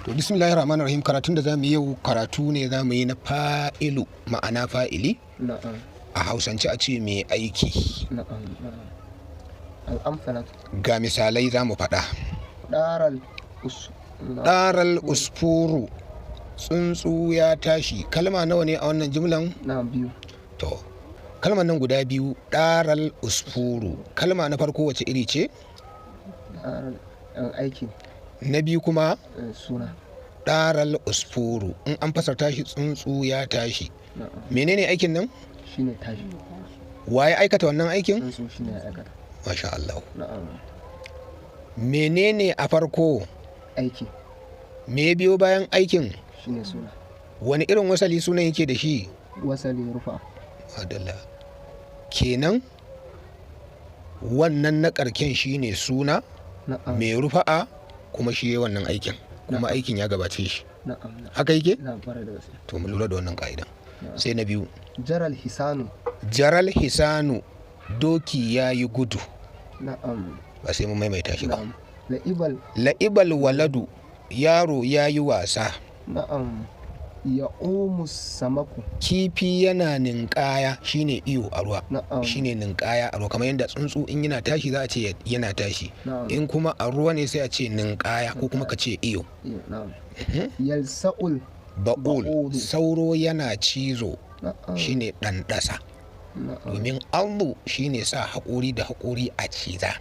To bismillahir rahmanir rahim, karatun da zamu yi yau karatu ne zamu yi na fa'ilu, ma'ana fa'ili. Na'am. A Hausance a ce mai aiki. Na'am. Al'amsalat. Ga misalai zamu faɗa. Daral usfuru, tsuntsu ya tashi. Kalma nawa ne a wannan jimlan? Na'am, biyu. To, kalman nan guda biyu, daral usfuru. Kalma na farko wace iri ce? Aiki. Na biyu kuma? Suna. Daral usfuru. In an fasarta shi tsuntsu ya tashi. Na'am. Menene aikin nan? Shine tashi. Waye aikata wannan aikin? Tsuntsu shine ya aikata. Masha Allah. Na'am. Menene a farko? Aiki. Me biyo bayan aikin? Shine suna. Wani irin wasali sunan yake da shi? Wasali rufa. Adalla. Kenan wannan na ƙarken shine suna Na'am. mai rufa'a kuma shi yayi wannan aikin, kuma aikin ya gabace shi. Na'am. Haka yake? Na'am, fara da gaske. To mu lura da wannan ka'idan. Sai na biyu. Jaral hisanu. Jaral hisanu, doki ya yi gudu. Na'am. Ba sai mun maimaita shi ba. Na'am. La'ibal waladu, yaro ya yi wasa. Na'am. Ya samaku. Kifi yana ninkaya, shine iyo a ruwa. Na'am. Shine ninkaya a ruwa, kamar yadda tsuntsu in yana tashi za a ce yana tashi. Na'am. In kuma a ruwa ne sai a ce ninkaya ko kuma ka ce iyo. Na'am. Yalsa'ul. Ba'ul, sauro yana cizo, Na'am. shine ɗanɗasa. Na'am. Domin ambu shine sa haƙori da haƙori a ciza,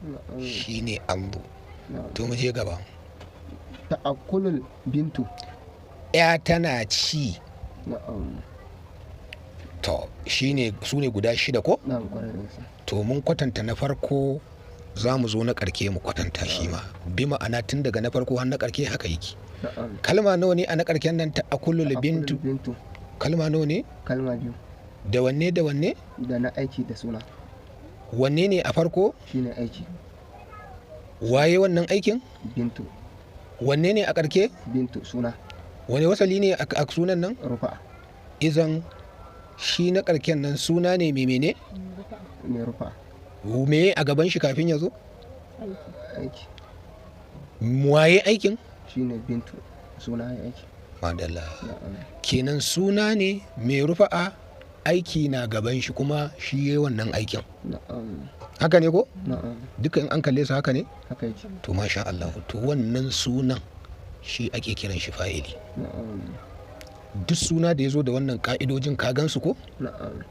Na'am. shine ambu. Na'am. To mu je gaba. Ta'akkulul bintu. Ya tana ci. Na'am. To shine su ne guda shida ko? Na'am, kwarai da gaske. To mun kwatanta na farko, za mu zo na ƙarke mu kwatanta shi ma. Bi ma'ana tun daga na farko har na ƙarke haka yake. Na'am. Kalma nawa ne a na ƙarken nan? Ta'akkulul bintu. Bintu. Kalma nawa ne? Kalma biyu. Da wanne da wanne? Da na aiki da suna. Wanne ne a farko? Shine aiki. Waye wannan aikin? Bintu. Wanne ne a ƙarke? Bintu suna. Wani wasali ne a sunan nan? Rufa. Izan shi na ƙarken nan suna ne mai mene? Me rufa. Me a gaban shi kafin ya zo? Aiki. Waye aikin? Shine bintu. Suna ya aiki. Madalla. Na'am. Kenan suna ne mai rufa'a, aiki na gaban shi kuma shi yayi wannan aikin. Na'am. Haka ne ko? Na'am. Duka in an kalle su haka ne? Haka yake. To masha Allah. To wannan sunan shi ake kiran shi fa'ili. Na'am. Duk suna da ya zo da wannan ka'idojin ka gansu ko? Na'am.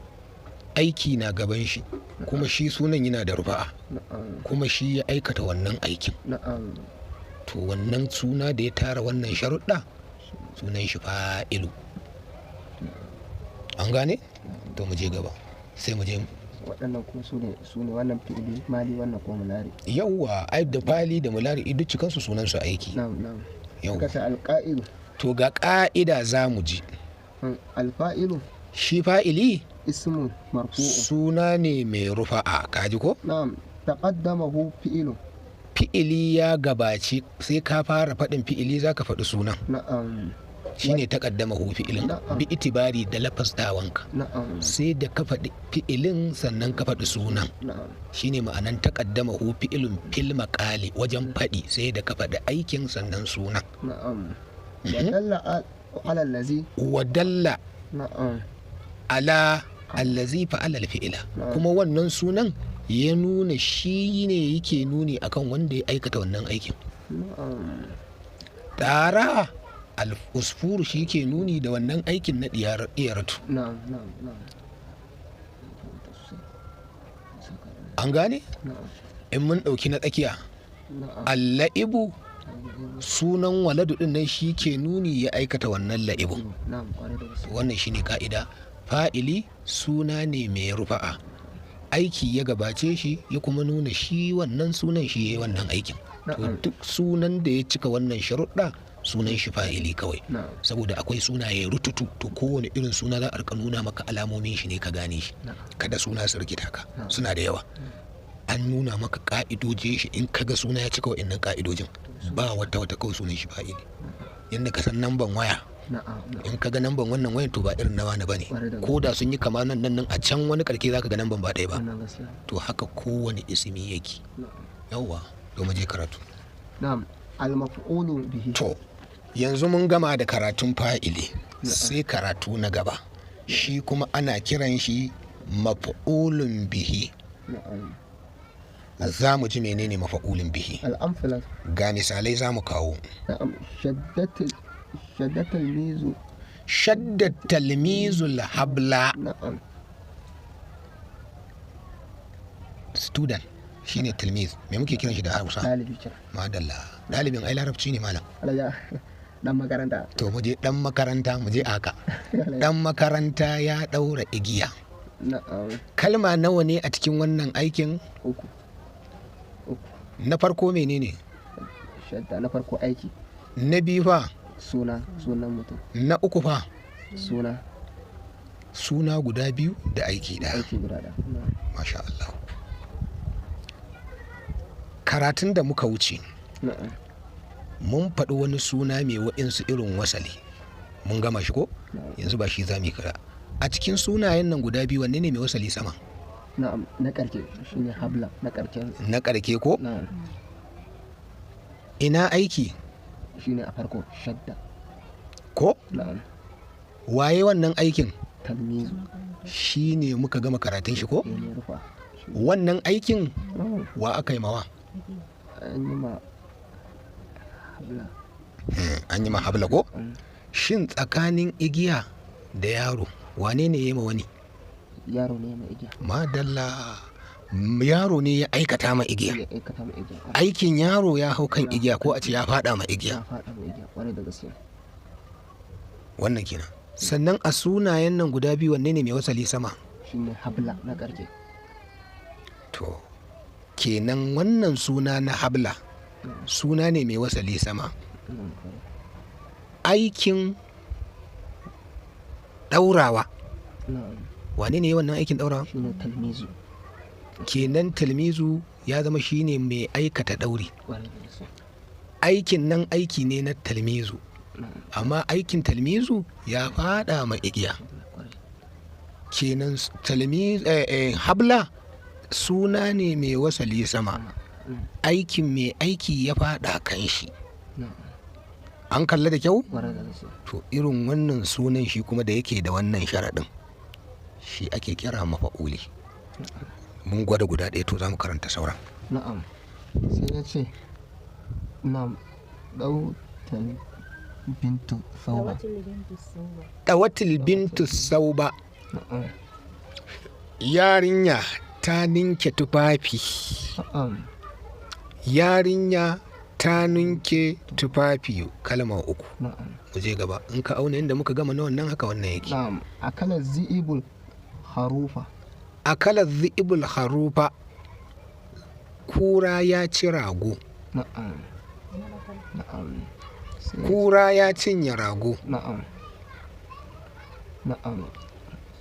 Aiki na gaban shi kuma shi sunan yana da rufa'a Na'am. kuma shi ya aikata wannan aikin. Na'am. To wannan suna da ya tara wannan sharuɗa sunan shi fa'ilu. An gane? To mu je gaba. Sai mu je. Waɗannan kuma su ne wannan fi'ili mali, wannan kuma mulari. Yawwa, ai da fali da mulari duk cikansu sunan su aiki. Na'am. Na'am. Yawwa. Kata alƙa'ilu. To ga ƙa'ida za mu ji. Alfa'ilu. Shi fa'ili Ismu marfu'u. suna ne mai rufa'a, kaji ko? Na'am. Taqaddamahu fi'ilu. Fi'ili ya gabaci, sai ka fara faɗin fi'ili za ka faɗi sunan. Na'am. Shine taqaddamahu fi'ilin. Na'am. Bi itibari da lafazdawanka. Na'am. Sai da ka faɗi fi'ilin sannan ka faɗi sunan. Na'am. Shine ma'anan taqaddamahu fi'ilun fil maqali, wajen faɗi sai da ka faɗi aikin sannan sunan. Na'am. Wadalla ala allazi. Wadalla Na'am. ala allazi fa'ala al-fi'ila, kuma wannan sunan ya nuna shi ne yake nuni akan wanda ya aikata wannan aikin. Na'am. Tara al-usfur shi ke nuni da wannan aikin na diyaratu. Na'am. Na'am. Na'am. An gane? Na'am. In mun ɗauki na tsakiya, Na'am. al-la'ibu, sunan waladu din nan shi ke nuni ya aikata wannan la'ibun. Na'am, kwarai da gaske. Wannan shine ka'ida. Fa'ili suna ne mai rufa'a, aiki ya gabace shi ya kuma nuna shi wannan sunan shi yayi wannan aikin. To Na'am. duk sunan da ya cika wannan sharuɗa sunan shi fa'ili kawai. Na'am. Saboda akwai sunaye rututu, to kowane irin suna za a rika nuna maka alamomin shi ne ka gane shi. Na'am. Kada suna su rikita ka, Na'am. suna da yawa. An nuna maka ka'idojin shi, in kaga suna ya cika wa'annan ka'idojin ba wata kawai sunan shi fa'ili. Yanda ka san namban waya, Na'am. Na'am. in kaga namban wannan wayan to ba irin na wani bane, Ƙwarai da ko da sun yi kama nan a can wani karke zaka ga namban ba ɗaya ba. Wannan gaskiya. To haka kowane ismi yake. Na'am. Yawwa, to mu je karatu. Na'am. Al-maf'ulu bihi. To yanzu mun gama da karatun fa'ili sai karatu na gaba shi kuma ana kiran shi maf'ulun bihi. na'am za mu ji menene maf'ulun bihi. al'amfila Ga misalai za mu kawo. na'am shaddatal mizu Shadda talmizul habla. na'am Student shine talmiz, me muke kiran shi da Hausa? ɗalibi kira Madalla, ɗalibin ai larabci ne malam. alaja dan makaranta To mu je dan makaranta, mu je haka. Dan makaranta ya daura igiya. na'am Kalma nawa ne a cikin wannan aikin? uku Na farko menene? shadda na farko aiki Na biyu fa? sunan mutum Na uku fa? suna Suna guda biyu da aiki ɗaya. aiki guda da Masha Allah. Karatun da muka wuce na'am mun faɗi wani suna mai wa'insu irin wasali. Mun gama shi ko? na'am Yanzu ba shi za mu yi kira. A cikin sunayen nan guda biyu wanne ne mai wasali sama? na'am na karke shine habla na karken Na ƙarke ko? na'am Ina aiki shine a farko shadda ko? na'am Waye wannan aikin? talmizu Shi ne muka gama karatun shi ko? ne rufa Wannan aikin na'am wa aka yi mawa? an yi ma habla An yi mahabla ko? Mm. Shin tsakanin igiya da yaro wane ne ya yi ma wani? yaro ne mai igiya Madalla, yaro ne ya aikata ma igiya. ya aikata mai igiya Aikin yaro ya hau kan igiya ko a ce ya faɗa ma igiya. ya faɗa mai igiya kwarai da gaske Wannan kenan. Sannan a sunayen nan guda biyu wanne ne mai wasali sama? shine habla na karke To, kenan wannan suna na habla suna ne mai wasali sama. Aikin ɗaurawa na'am wane ne ya wannan aikin ɗaurawa? shine talmizu Kenan talmizu ya zama shine mai aikata ɗauri. kwarai da gaske Aikin nan aiki ne na talmizu, na'am amma aikin talmizu ya faɗa ma igiya. kwarai Kenan habla suna ne mai wasali sama, aikin mai aiki ya faɗa kan shi. na'am An kalla da kyau? kwarai da gaske To irin wannan sunan shi kuma da yake da wannan sharaɗin shi ake kira mafa'uli. Mun gwada guda ɗaya to za mu karanta sauran. na'am sai ya ce na'am ɗautan bintu sauba Ɗawatil bintu sauba, na'am yarinya ta ninke tufafi. na'am Yarinya ta ninke tufafi, kalma uku. na'am Mu je gaba. In ka auna inda muka gama na wannan haka wannan yake. na'am akala zi'ibul harufa Akala zi'ibul harufa, kura ya ci rago. na'am na'am sai Kura ya cinye rago. na'am na'am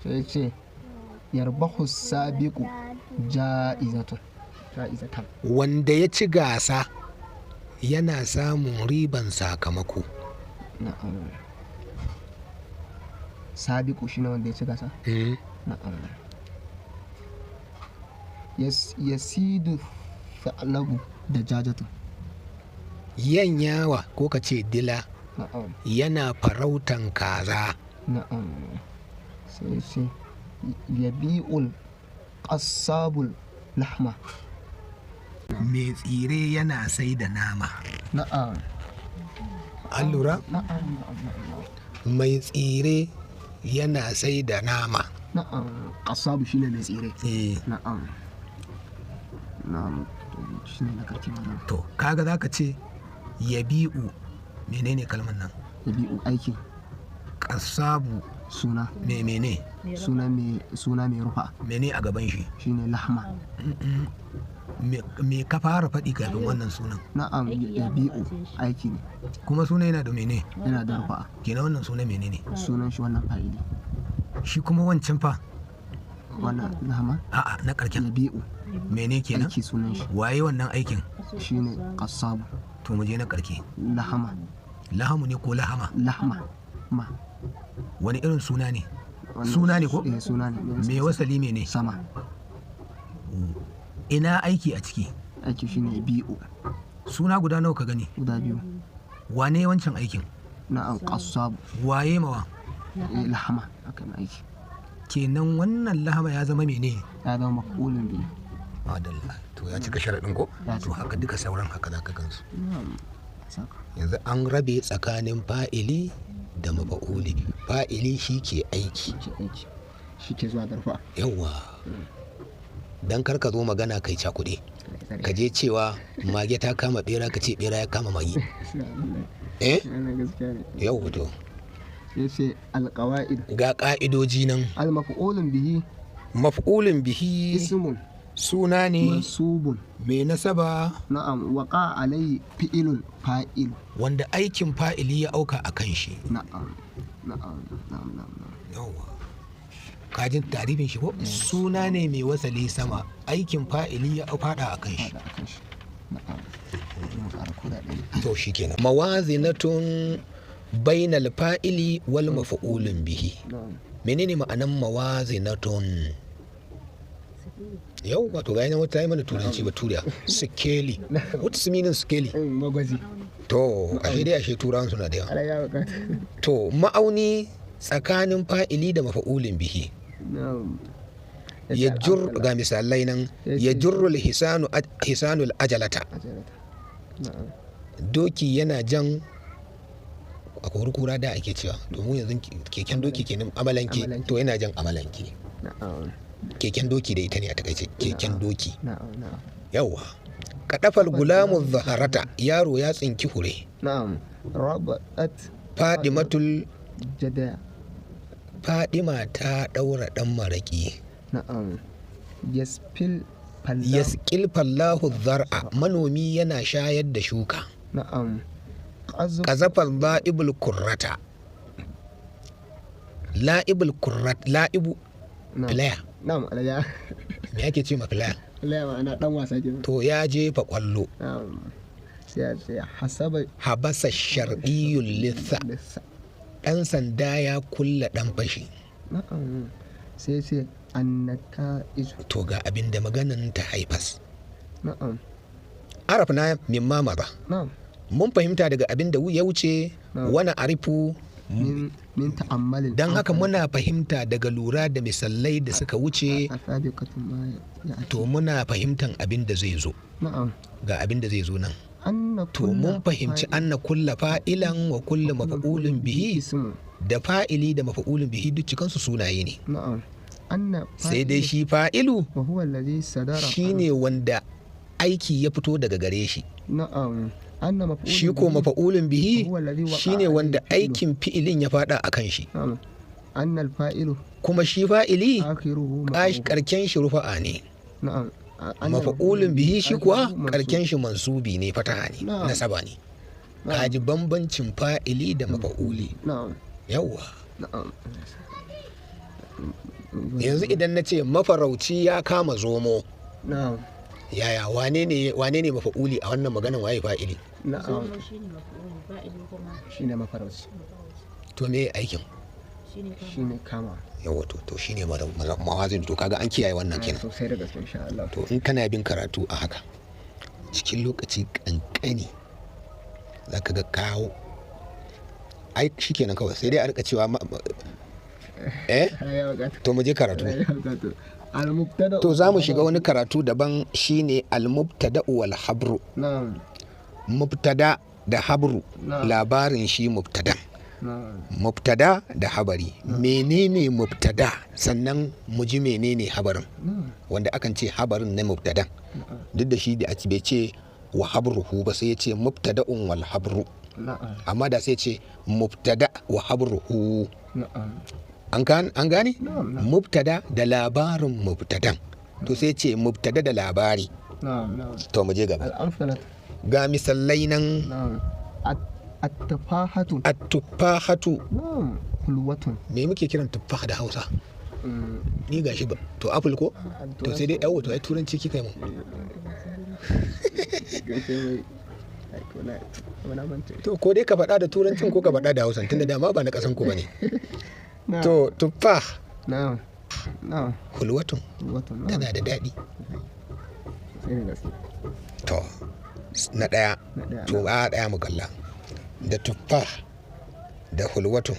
sai ce yarbahu sabiqu ja'izatan Wanda ya ci gasa yana samun riban sakamako. na'am sabiqu shine wanda ya ci gasa Mm. na'am yasidu fa'labu da jajatu Yanyawa ko ka ce dila na'am yana farautan kaza. na'am sai ce yabi'ul qassabul lahma Mai tsire yana sai da nama. na'am An lura? na'am na'am Mai tsire yana sai da nama. na'am qassabu shine mai tsire Eh. na'am na'am shine na karki wannan To, kaga za ka ce yabi'u, menene kalmar nan? yabi'u aiki Ƙasabu, suna mene? suna mai rufa Mene a gaban shi? shine lahma Me ka fara faɗi kafin wannan sunan? na'am yabi'u aiki ne Kuma suna yana da mene? yana da rufa Kenan wannan sunan menene? sunan shi wannan fa'ili Shi kuma wancan fa? wannan lahma A'a, na ƙarshen. yabi'u Mene kenan? aiki sunan shi Waye wannan aikin? shine qassabu To mu je na ƙarke. lahama Lahamu ne ko lahama? lahma ma Wani irin suna ne? Wannan Suna ne ko? suna ne Me wasali mene? sama Ina aiki a ciki? aiki shine bi'u Suna guda nawa ka gani? guda biyu Wane wancan aikin? na'am qassabu waye mawa lahama akan aiki kenan wannan lahama ya zama mene ya zama maf'ulun bihi adalla to ya cika sharaɗin ko Ya to haka duka sauran haka za ka gansu na'am saka yanzu an rabe tsakanin fa'ili da mafa'uli. Fa'ili shi ke aiki shi aiki shi ke zuwa garfa yawa dan kar ka zo magana kai cakuɗe ka je cewa mage ta kama bera ka ce bera ya kama mage wannan gaskiya ne yau to sai ce alqawaid ga ka'idoji nan al maf'ulun bihi maf'ulun bihi ismun suna ne mansubun mai nasaba na'am waqa alai fi'ilun fa'il wanda aikin fa'ili ya auka a kan shi na'am na'am na'am na'am yawa kajin tarifin shi ko suna ne mai wasali sama aikin fa'ili ya fada a kan shi fada akan shi na'am mun fara koda ɗaya to shikenan mawazinatun bainal fa'ili wal maf'ulun bihi na'am menene ma'anan mawazinatun yau wato ga yana wata yi mana turanci ba turiya skeli what's the meaning skeli magwaji to ashe dai ashe turawan suna da yawa ala ya bukata to ma'auni tsakanin fa'ili da mafa'ulin bihi na'am ya ga misalai nan ya jurrul hisanul ajalata na'am doki yana jan a kura da ake cewa to mu yanzu keken doki kenan amalanke to yana jan amalanke na'am keken doki da ita ne a takaice keken doki na'am na'am yawa kadafal gulamu zaharata yaro ya tsinki hure na'am rabat fadimatul jada fadima ta daura dan maraki na'am yasfil fallahu yaskil fallahu zar'a manomi yana shayar da shuka na'am qazafal la'ibul kurrata la'ibul kurrat la'ibu player na'am alaya me yake ce ma player alaya ma'ana dan wasa ke to ya jefa kwallo na'am sai hasaba habasa shar'iyul litha dan sanda ya kulla dan fashi na'am sai annaka izu to ga abin da maganan ta haifas na'am araf na mimma maza na'am mun fahimta daga abin da ya wuce wani arifu min ta'ammalin don haka muna fahimta daga lura da misalai da suka wuce asabiqatun ma ya to muna fahimtan abin da zai zo na'am ga abin da zai zo nan anna to mun fahimci anna kulla fa'ilan wa kulla mafa'ulun bihi da fa'ili da mafa'ulun bihi duk cikansu sunaye ne na'am anna sai dai shi fa'ilu wa huwa alladhi sadara shine wanda aiki ya fito daga gare shi na'am anna maf'ulun shi ko mafa'ulun bihi huwa alladhi waqa'a shine wanda alayhi aikin fi'ilin ya fada a kan shi na'am anna al-fa'ilu kuma shi fa'ili akhiruhu karken shi rufa'a ne na'am mafa'ulun bihi shi kuwa karken shi mansubi ne fataha ne Na'am. nasaba ne kaji bambancin fa'ili da mafa'uli na'am yawwa na'am yanzu idan na ce mafarauci ya kama zomo na'am yaya wane ne mafa'uli a wannan maganan waye fa'ili na'am Zomo shine maf'ulun fa'ili kuma shine mafarauci to me aikin shine kama. shine kama yawa to shine mawazin to kaga an kiyaye wannan kenan sosai da gaske insha Allah to in kana bin karatu a haka cikin lokaci kankani za ka ga kawo ai shikenan kawai sai dai a rika cewa ya bukata to mu je karatu ya bukata al-mubtada to za mu shiga wani karatu daban shine al-mubtada wal habru na'am mubtada da habru Na'am. labarin shi mubtada na'am mubtada da habari menene mubtada sannan mu ji menene habarin na'am wanda akan ce habarin na mubtadan duk da shi da ake bai ce wa habruhu ba sai ya ce mubtada'un wal habru na'am amma da sai ce mubtada wa habruhu na'am an gane Na'am, mubtada da labarin mubtadan to sai ce mubtada da labari na'am na'am to mu je gaba al-amsalat ga misalai nan na'am at-tafahatu at-tuffahatu na'am hulwatun me muke kiran tuffaha da Hausa ni gashi ba to apple ko to sai dai yawo to ai turanci kika yi mun to ko dai ka faɗa da turancin ko ka faɗa da Hausa tunda dama ba na ƙasan ku bane to tuffah na'am na'am hulwatun hulwatun na'am tana da daɗi sai da gaske to na ɗaya Na ɗaya. to a ɗaya mu kalla da tuffah da hulwatun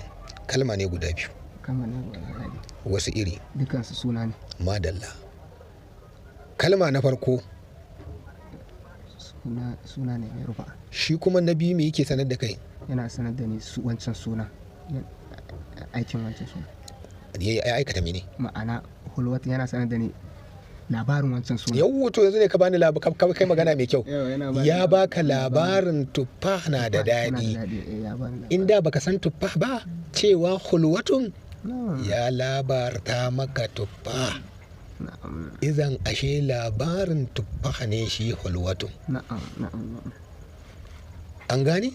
kalma ne guda biyu Kalma ne guda biyu. wasu iri. Dukansu suna ne. Madalla. Kalma na farko Suna ne mai rufa. shi kuma na biyu me yake sanar da kai? Yana sanar da ni wancan suna. Aikin wancan suna. Ya aikata mene? Ma'ana hulwat yana sanar da ni labarin wancan suna. Yawwa to yanzu ne ka bani kai magana mai kyau. Ya baka labarin tuffa na da daɗi. Inda baka san tuffa ba cewa hulwatun ya labarta maka tuffa. Izan ashe labarin tuffa ne shi hulwatun. An gane?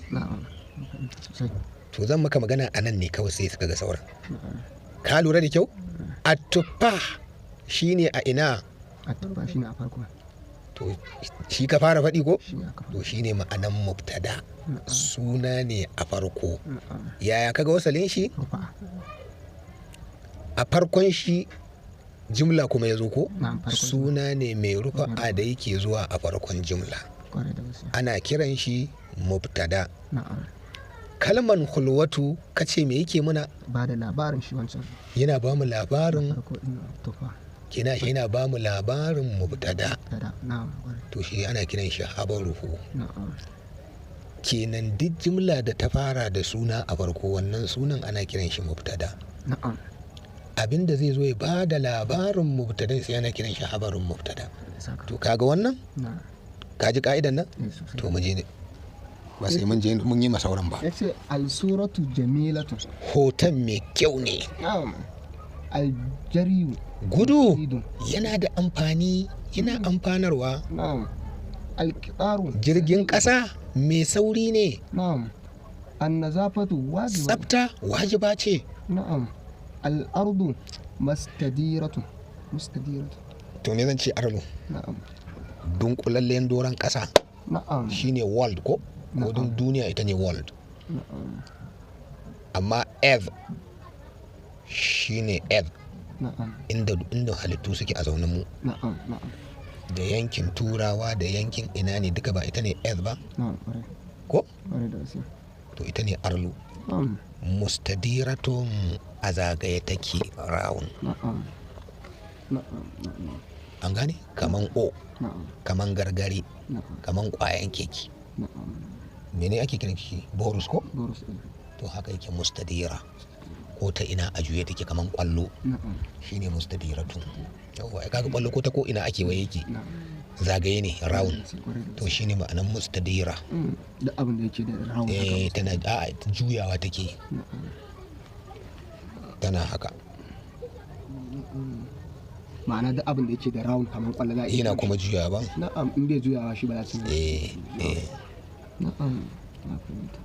To zan maka magana a nan ne kawai sai suka ga sauran. Ka lura da kyau? A tuffa shine a ina? A tuffa shine a farko. To shi ka fara faɗi ko? Shi aka To shine ma'anan mubtada. Suna ne a farko. Yaya kaga wasalin shi? rufa. A farkon shi jimla kuma ya zo ko? Na'am, farkon Suna ne mai rufa'a da yake zuwa a farkon jimla. Kwarai da gaske. Ana kiran shi mubtada. Na'am. Kalman hulwatu kace me yake muna? Ba da labarin shi wancan. Yana ba mu labarin Farko ɗin tuffa. kina shi yana ba mu labarin mubtada. Tada. Na'am. Kwarai. To shi ana kiran shi habaruhu. Na'am. Kenan duk jimla da ta fara da suna a farko wannan sunan ana kiran shi mubtada. Na'am. Abin da zai zo ya ba da labarin mubtadan sai ana kiran shi habarin mubtada. Saka. To kaga wannan? Na'am. Ka ji ka'idan nan? Sosai. To mu je ne. Ba sai mun je mun yi masauran ba. Yace al-suratu jamilatu. Hoton mai kyau ne. Na'am. Al-jariyu. Gudu Ido. yana da amfani, yana amfanarwa. Na'am. Al-qitaru. Jirgin ƙasa mai sauri ne. Na'am. An-nazafatu wajiba. Tsafta wajiba ce. Na'am. Al-ardu mustadiratu. To me zan ce arlo? Na'am. Dunkulallen doron ƙasa Na'am. shine world ko? Ko dun duniya ita ne world. Na'am. Amma earth shine earth Na'am. inda halittu suke a zaune mu. Na'am. Na'am. Da yankin turawa da yankin ina ne duka ba ita ne earth ba Na'am. Kwarai. ko? Kwarai da gaske. To ita ne arlo. Na'am. Mustadiratun a zagaye take rawun. Na'am. Na'am. Na'am. An gane? Kaman o, Na'am. kaman gargari, Na'am. kaman kwayan keke. Na'am. Mene ake kiran shi? Borus ko? Boris ɗin. To haka yake mustadira. Ko ta ina a juye take kaman kwallo Na'am. shine mustadiratun. Yawwa ai kaga kwallo ko ta ko ina ake waye yake. Na'am. Zagaye ne rawun. Kwarai da To shine ma'anan mustadira. gaske. Da abin da yake da rawan haka. Tana juyawa take. Na'am. Tana haka. Ma'ana da abin da yake da rawan kamar kwallo za a iya Yana kiran kuma juyawa ba? shi. Na'am. In bai juyawa shi ba za su yi. Eh. Na'am. Na fahimta.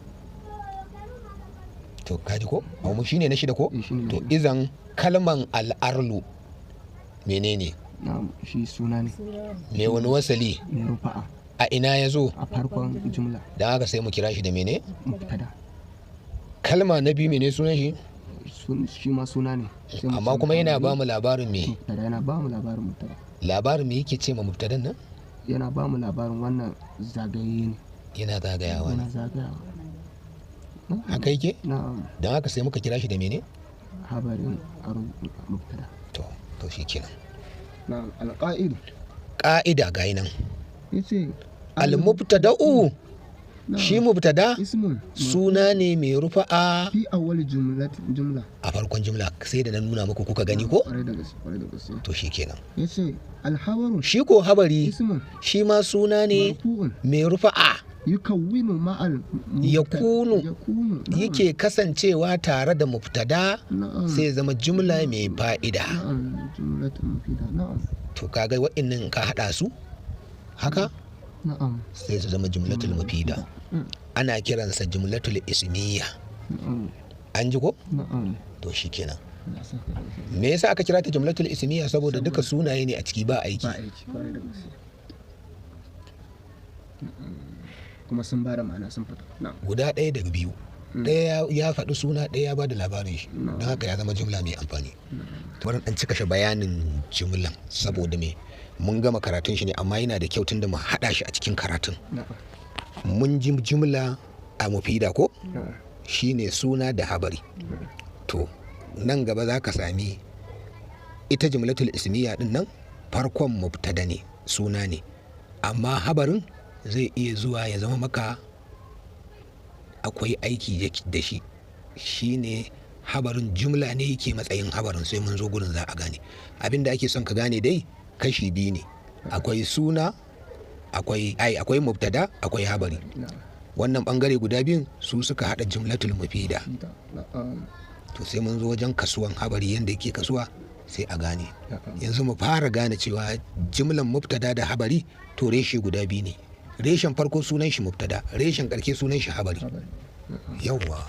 To kaji ko? Mu shine na shida ko? Shine na To shida. izan kalman al'arlu menene? Na'am. Shi suna ne. Me wani wasali? Mai rufa'a. A ina ya zo? A farkon jumla. Don haka sai mu kira shi da mene? Mubtada. Kalma na biyu mene sunan shi? Shi ma suna ne. Sai mu Amma ce kuma yana mubtada. ba mu labarin me? Mubtada yana ba mu labarin mubtada. Labarin me yake ce ma mubtadan nan? Yana ba mu labarin wannan zagaye ne. Yana zagayawa Yana ne. zagayawa. Haka yake? Na'am. Don haka sai muka kira shi da mene? Habarin mubtada. To shi kenan. Na'am. Al-qa'id. Ƙa'ida ga nan. Yace Al-mubtada'u shi mubtada ismun suna ne mai rufa'a fi awwal jumla. a farkon jumla sai da na nuna muku kuka gani ko? Kwarai da gaske. Kwarai da gaske. To shi kenan. Yace al-habaru Shi ko habari ismun shi ma suna ne marfu'un mai rufa'a yukawwinu ma'al Yakunu. yakunu. Na'am. yake kasancewa tare da mubtada Na'am. sai zama jumla mai fa'ida. Na'am. Jumlatun mufida. Na'am. To kaga wa'annan ka hada su haka Na'am. sai su zama jumlatul mufida. Ana kiransa jumlatul ismiya. Na'am. An ji ko? Na'am. To shikenan. Na saka da gaske. Me yasa aka kira ta jumlatul ismiya saboda duka sunaye ne a ciki ba aiki. Ba aiki. Kwarai da gaske. Kuma sun ba da ma'ana sun fito. Na'am. Guda ɗaya daga biyu. Ɗaya ya faɗi suna ɗaya ya ba da labarin shi don haka ya zama jumla mai amfani. Bari ɗan cika shi bayanin jumlan saboda me mun gama karatun shi ne amma yana da kyau tunda mu haɗa shi a cikin karatun. Na'am. Mun ji jumla a mufida ko? Na'am. shine suna da habari. To nan gaba za ka sami ita jumlatul ismiya din nan farkon mubtada ne, suna ne, amma habarin zai iya zuwa ya zama maka akwai aiki da shi, shine habarin jumla ne yake matsayin habarin. Sai mun zo gurin za a gane abin da ake son ka gane. Dai kashi biyu ne, akwai suna akwai mubtada akwai habari. Wannan bangare guda biyun su suka hada jumlatul mufida. To sai mun zo wajen kasuwan habari yadda yake kasuwa sai a gane. Yanzu mu fara gane cewa jumlan mubtada da habari to reshe guda biyu ne. Reshen farko sunan shi mubtada, reshen karke sunan shi habari. Yawwa.